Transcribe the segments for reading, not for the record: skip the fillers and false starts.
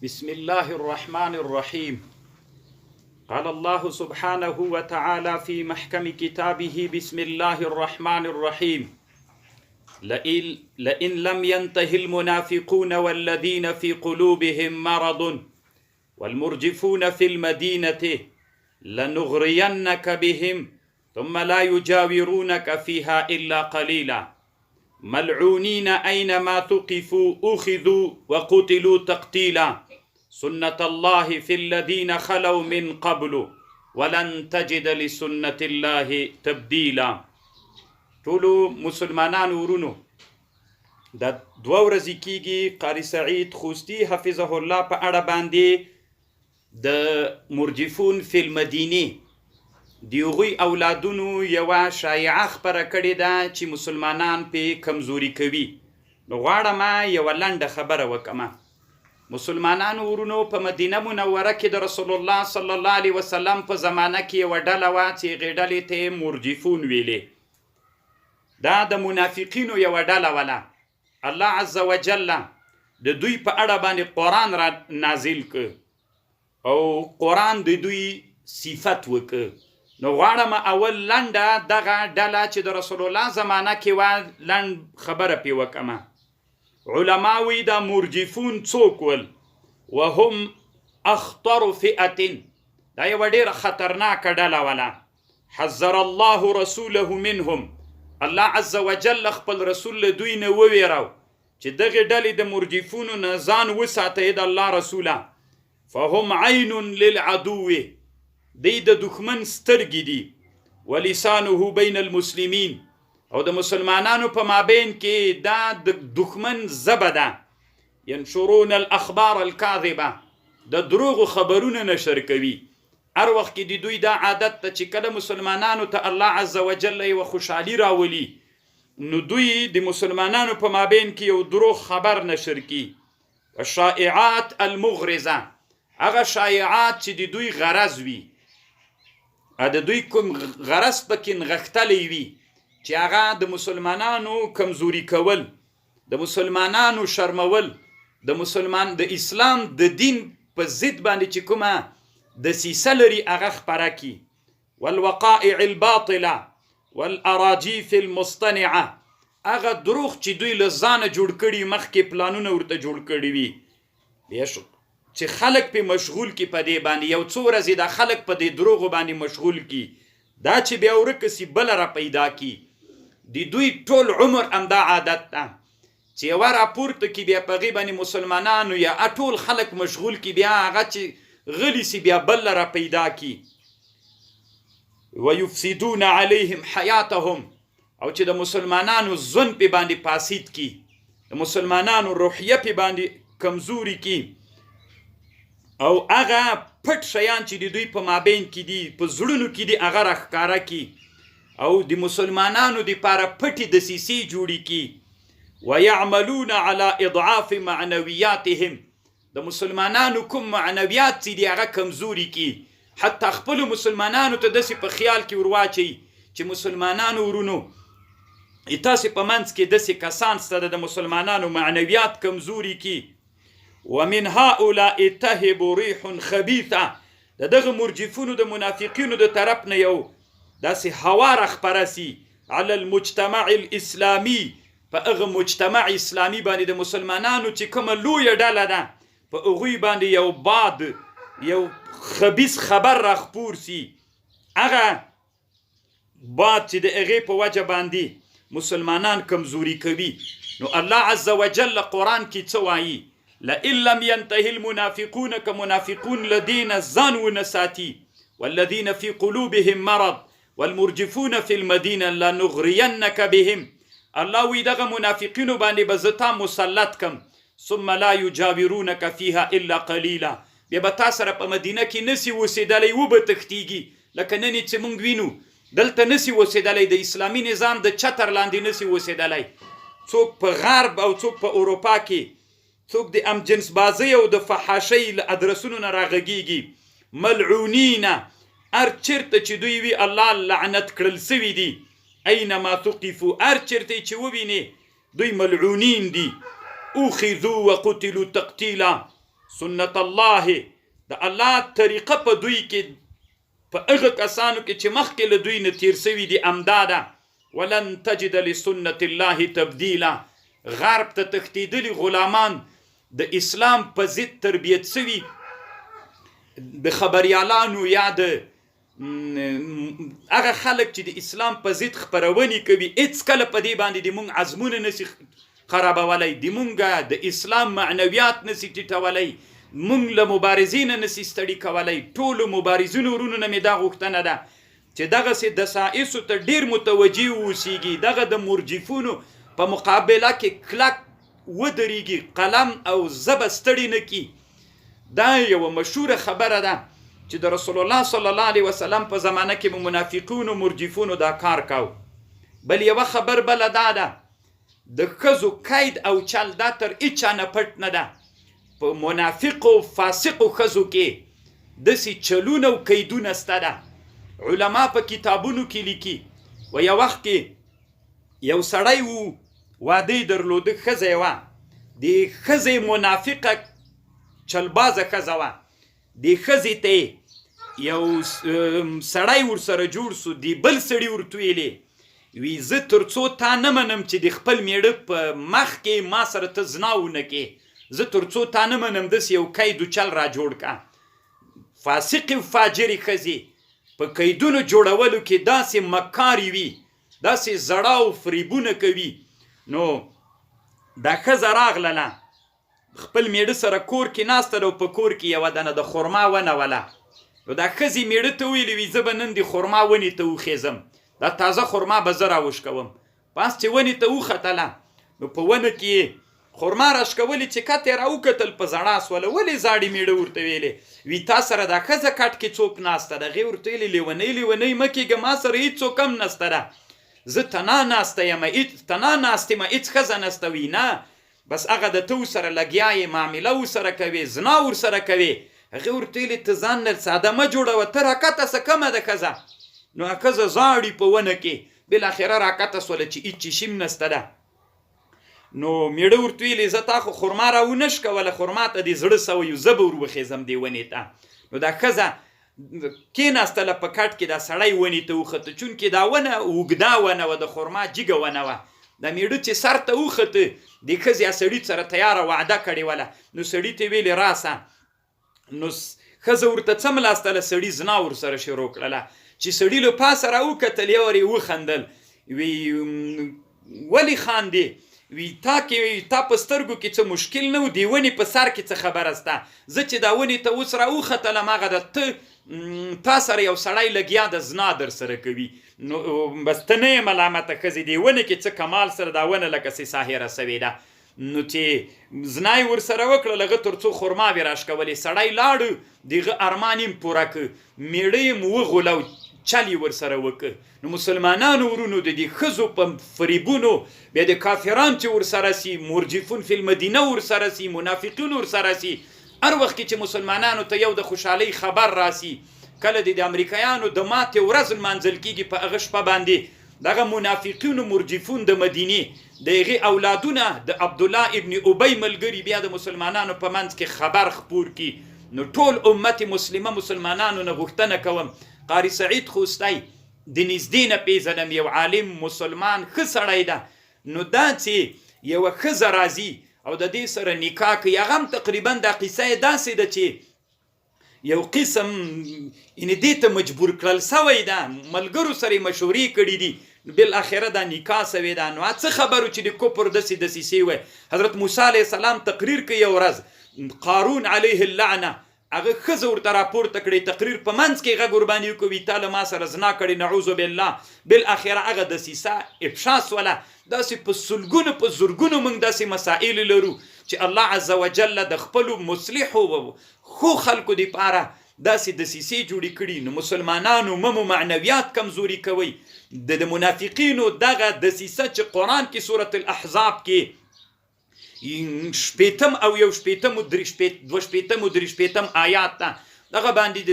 بسم الله الرحمن الرحيم. قال الله سبحانه وتعالى في محكم كتابه: بسم الله الرحمن الرحيم. لئن لم ينته المنافقون والذين في قلوبهم مرض والمرجفون في المدينة لنغرينك بهم ثم لا يجاورونك فيها إلا قليلا ملعونين أينما ثقفوا أخذوا وقتلوا تقتيلا سنة الله في الذين خلوا من قبل ولن تجد لسنة الله تبديلا. ټولو مسلمانانو ورونو د 2 ورځې کېږي قاری سعید خوستی حفظه الله په اړه باندې د مرجفون فی المدینه د هغوی اولادونو یوه شایعه خپره کړې ده چې مسلمانان پې کمزوري کوي. نو غواړم یوه لنډه خبره وکړم. مسلمانانو ورونو په مدینه منوره کې د رسول الله صلی الله علیه وسلم په زمانه کې یوه ډله وه چې هغې ډلې ته مرجفون ویلې. دا د منافقینو یوه ډله وله. الله عز وجل د دوی په اړه باندې قرآن را نازل که او قرآن د دوی صفت وکه. نو غواړم اول لنډه دغه ډله چې د رسول الله زمانه کې وه لنډ خبره پې وکړم. علماوی دا مرجفون څوک ول؟ وهم اخطر فئة، دا یوه ډېره خطرناکه ډله وله. حذر الله رسوله منهم، الله عز وجل خپل رسول له دوی نه وویراو چې دغې ډلې د مرجفونو نه ځان وساتئ د الله رسوله. فهم عین للعدو، دی د دښمن سترګې دي. ولسانه بین المسلمین، او د مسلمانانو په مابین کې دا د دښمن ژبه ده. ینشرون الاخبار الکاذبه، د دروغو خبرونه نشر کوي. هر وخت کې د دوی دا عادت ته چې کله مسلمانانو ته الله عز وجل یوه خوشحالي راولي نو دوی د مسلمانانو په مابین کې یو دروغ خبر نشر کی. الشائعات المغرضه، هغه شایعات چې د دوی غرض وي، د دوی کوم غرض پکې نغښتلی وي چې هغه د مسلمانانو کمزوري کول، د مسلمانانو شرمول، د اسلام د دین په ضد باندې چې کومه دسیسه لري هغه خپره کي. والوقائع الباطله والاراجیف المصطنعه، هغه دروغ چې دوی له ځانه جوړ کړي، مخکې پلانونه ورته جوړ کړي وي چې خلک پې مشغول کی په دې باندې. یو څو ورځې دا خلک په دې دروغو باندې مشغول کی، دا چې بیا ورکه سي بله را پیدا کی. د دوی ټول عمر همدا عادت ده چې یوه راپورته کی بیا په هغې باندې مسلمانانو یا ټول خلک مشغول کی، بیا هغه چې غلی سي بیا بله را پیدا کی. ویفسدون علیهم حیاتهم، او چې د مسلمانانو ژوند پې باندې فاسد کی، د مسلمانانو روحیه پې باندې کمزوري کی، او هغه پټ شیان چې د دوی په مابین کې دي، په زړونو کې دي، هغه راښکاره کی، او د مسلمانانو دپاره پټې دسیسې جوړې کی. ویعملون علی اضعاف معنویاتهم، د مسلمانانو کوم معنویات چې دي هغه کمزوري کی. حتی خپلو مسلمانانو ته داسې په خیال کې ورواچئ چې مسلمانانو ورونو تاسې په منځ کې داسې کسان سته د مسلمانانو معنویات کمزوري کی. ومن هؤلاء تهب ریح خبیثه، د دغه مرجفونو د منافقینو د طرف نه یو داسې هوا راخپره سي علی المجتمع الاسلامي، په هغه مجتمع اسلامي باندې د مسلمانانو چې کومه لویه ډله ده، په هغوی باندې یو باد، یو خبیث خبر راخپور سي. هغه باد چې د هغې په وجه باندې مسلمانان کمزوري کوي. نو الله عز وجل قرآن کې څه وایي؟ لئن لم ينتهي المنافقون، که منافقون لدین ځان ونه ساتي، والذین فی قلوبهم مرض والمرجفون فی المدینه لنغرینک بهم، الله وی دغه منافقینو باندې به زه تا مسلط کم. ثم لا یجاورونک فیها الا قلیلا، بیا به تا سره په مدینه کې نسی اوسېدلی، وبه تښتېږي. لکه نن چې موږ وینو دلته نسی اوسېدلی، د اسلامي نظام د چتر لاندې نسی اوسېدلی. څوک په غرب او څوک په اروپا کې، څوک د امجنس بازۍ او د فحاشۍ له ادرسونو نه راغږېږي. ملعونینه، هر چېرته چې دوی وي الله لعنت کړل سوي دي. اینما ثقفو، هر چېرته چې ووینې دوی ملعونین دي. اخذوا وقتلوا تقتیلا سنت الله د الله طریقه په دوی کې په هغه کسانو کې چې مخکې له دوی نه تیر سوي دي امداده ولن تجد لسنت الله تبدیلا غرب ته تښتېدلي غلامان د اسلام په ضد تربیت سوي د خبریالانو یا د هغه خلک چې د اسلام په ضد خپرونې کوي هېڅکله په دې باندې د مونږ عزمونه نسي خرابولی د مونږه د اسلام معنویات نسي ټیټولی مونږ له مبارزین نسي ستړي کولی ټولو مبارزینو ورونو نه مې دا غوښتنه ده چې دغسې دسایسو ته ډېر متوجه واوسیږي دغه د مرجفونو په مقابله کې کلک ودرېږي قلم او ژبه ستړي نه کي دا یوه مشهوره خبره ده چې د رسول الله صلی الله علیه وسلم په زمانه کې به منافقونو مرجفونو دا کار کو بل یوه خبر بله دا ده د ښځو قید او چل دا تر هیچا نه پټ نه ده په منافقو فاسقو ښځو کې داسې چلونه او قیدونه سته ده علما په کتابونو کې لیکي و یو وخت کې یو سړی و واده یې درلوده ښځه یې وه د ښځې منافقه چلبازه ښځه وه د ښځې ته یو سړی ورسره جوړ سو د بل سړي ورته ویلې وی زه تر څو تا نه منم چې د خپل میړه په مخ کې ما سره ته زنا ونه کې زه تر څو تا نه منم داسې یو قید و چل را جوړ که فاسقې و فاجرې ښځې په قیدونو جوړولو کې داسې مکارې وي داسې زړه او فریبونه کوي نو دا ښځه راغلله خپل میړه سره کور کې ناسته ده او په کور کې یوه دنه د خرما ونه وله نو دا ښځې میړه ته ویلې وي زه به نن د خرما ونې ته وخیزم دا تازه خرما به زه راوشکوم پاس چې ونې ته وختله نو په ونه کې خرما راشکولې چې کته یې راوکتل په زړه سوله ولې زاړې میړه ورته ویلې وي تا سره دا ښځه کټ کې څوک ناسته ده هغې ورته ویلې لیونۍ مه کېږه ما سره هېڅوک هم نسته ده زه تنا ناسته یم تنا ناست یم هېڅ ښځه نسته وي نه بس هغه د ته ورسره لګیا یې معامله ورسره کوې زنا ورسره کوې هغې ورته ویلې ته ځان نه ساده مه جوړوه ته راکته څه کمه ده ښځه نو ښځه زاړي په ونه کې بالاخره راکته سوله چې هېڅ چیشي هم نسته ده نو میړه ورته ویلې زه تا خو خرما راونه شکوله خرما ته دې زړه سوی زه به ور وخېزم دې ونې ته نو دا ښځه کېناستله په کټ کې دا سړی ونې ته وخته چونکې دا ونه اوږده ونه وه د خرما جګه ونه وه دا میړه چې سر ته وخته د ښځې سړي سره تیاره وعده کړې وله نو سړي ته ویلې راسه نو ښځه ورته څملاستله سړي زنا ورسره شروع کړله چې سړي له پاسه راوکتل یو ور یې وخندل وی ولې خاندې وی تا په سترګو کې څه مشکل نه و دې ونې په سر کې څه خبره سته زه چې دا ونې ته اوس راوختلم هغه د تا سره یو سړی لګیا د زنا در سره کوي نو بس ته نه یې ملامته ښځې دې ونې کې څه کمال سره دا ونه لکه سې ساحره سوې ده نو چې زنا یې ورسره وکړل هغه تر څو خرماوې راشکولې سړی لاړو د هغه ارمان یې پوره کړ میړه یې وغولو چل یې ورسره وکړ نو مسلمانانو ورونو د دې ښځو په فریبونو بیا د کافران چې ورسره سي مرجفون فی المدینه ورسره سي منافقون ورسره سي هر وخت کې چې مسلمانانو ته یو د خوشحالۍ خبر راسي کله د امریکایانو د ماتې ورځ لمانځل کېږي په هغه شپه باندې دغه منافقون و مرجفون د مدینې د هغې اولادونه د عبدالله ابن ابی ملګري بیا د مسلمانانو په منځ کې خبر خپور کړي نو ټول امت مسلمه مسلمانانو نه غوښتنه کوم قاری سعید خوستی د نږدې نه پیژنم یو عالم مسلمان ښه سړی ده نو دا چې یوه ښځه راځي او د دې سره نکاح کوي هغه هم تقریبا دا قصه یې داسې ده چې یو قسم یعنې دې ته مجبور کړل سوی ده ملګرو سره یې مشورې کړي دي بالاخره دا نکاح سوې ده نو څه خبرو چې د کفر داسې دسیسې وی حضرت موسی علیه السلام تقریر کوي یو ورځ قارون علیه اللعنه هغه ښځه ورته راپورته کړې تقریر په منځ کې غږ ورباندې وکړي تا له ما سره زنا کړې نعوذ بالله بالاخره هغه دسیسه افشا سوله داسې په سلګونو په زرګونو موږ داسې مسائل لرو چې الله عز وجل د خپلو مصلحو خو خلکو دپاره داسې دسیسې جوړې کړي نو مسلمانانو ممو معنویات کمزوري کوئ د منافقینو دغه دسیسه چې قرآن کې سورة الاحزاب کې شپیتم او یو شپیتم و دو شپیتم و دری شپیتم آیات ته دغه باندې د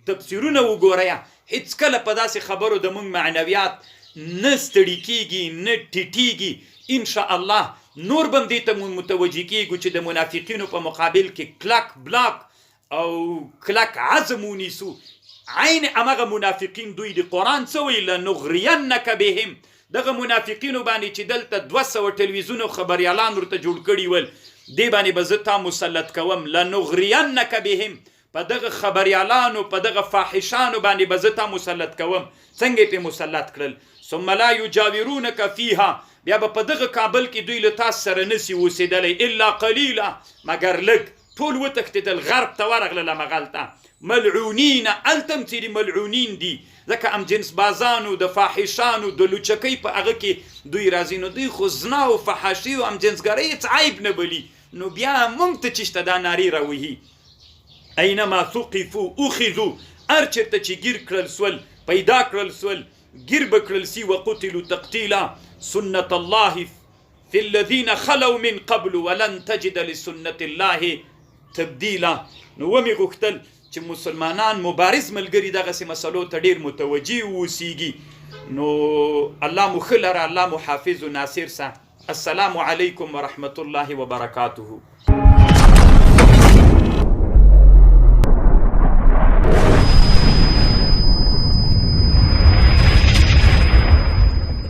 تفسیرونه وګورئ هېڅکله په داسې خبرو د موږ معنویات نه ستړي کېږي نه ټیټېږي انشاءالله نور بم دې ته متوجه کیږو چې د منافقینو په مقابل کې کلک بلاک او کلک عزم ونیسو. عین امغه منافقین دوی د قرآن څه وی لنغرینک بهم، دغه منافقینو باندې چې دلته 200 ټلویزیون خبریالان ورته جوړ کړي ول، دې باندې به زه تا مسلط کوم. لنغرینک بهم، په دغه خبریالانو په دغه فاحشانو باندې به زه تا مسلط کوم. څنګه په مسلط کړل؟ ثم لا یجاورونک فیها، بیا به په دغه کابل کې دوی له تاسو سره نسی اوسېدلی الا قلیلا، مګر لږ. ټول وتښتېدل، غرب ته ورغلل همغلته. ملعونین، هلته چې ملعونین دي، ځکه ام جنس بازانو د فاحشانو د لوچکۍ په هغه کې دوی راځي، نو دوی خو زنا او فحاشي او ام جنسګرۍ هېڅ عیب نه بلي، نو بیا موږ ته چې شته دا نارې راوهي. اینما ثقفوا اخذوا، هر چېرته چې ګیر کړل سول، پیدا کړل سول، ګیر به کړل سي. وقتلوا تقتیلا، سنت الله فی الذین خلوا من قبل ولن تجد لسنت الله تبدیلا. نو ومې غوښتل چې مسلمانان مبارز ملګري دغسې مسلو ته ډېر متوجه واوسیږي. نو الله مو ښه لره، الله مو حافظ و ناصر سه. السلام علیکم ورحمة الله وبرکاته.